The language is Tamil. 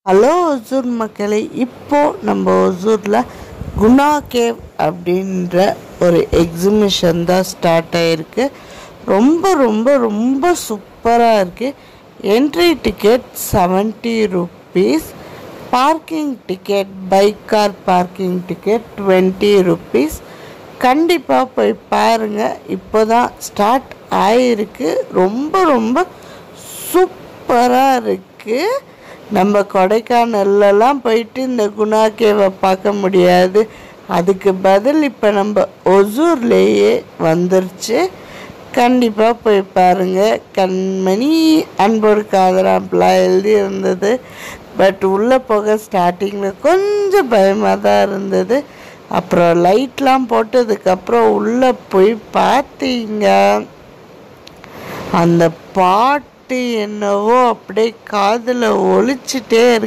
ஹலோ ஒசூர் மக்களே, இப்போது நம்ம ஒசூரில் குணா கேவ் அப்படின்ற ஒரு எக்ஸிபிஷன் தான் ஸ்டார்ட் ஆகிருக்கு. ரொம்ப ரொம்ப ரொம்ப சூப்பராக இருக்குது. Entry ticket 70 rupees, parking ticket bike car parking ticket 20 rupees. கண்டிப்பாக போய் பாருங்கள். இப்போ தான் ஸ்டார்ட் ஆகிருக்கு. ரொம்ப ரொம்ப சூப்பராக இருக்குது. நம்ம கொடைக்கானல்லாம் போயிட்டு இந்த குணா கேவை பார்க்க முடியாது. அதுக்கு பதில் இப்போ நம்ம ஒசூர்லேயே வந்துருச்சு. கண்டிப்பாக போய் பாருங்கள். கண்மணி அன்போடு காதலாம்லாம் எழுதி இருந்தது. பட் உள்ளே போக ஸ்டார்டிங்கில் கொஞ்சம் பயமாக தான் இருந்தது. அப்புறம் லைட்லாம் போட்டதுக்கப்புறம் உள்ளே போய் பார்த்தீங்க, அந்த பாட்டு என்னவோ அப்படியே காதில் ஒலிச்சிட்டே இருக்கு.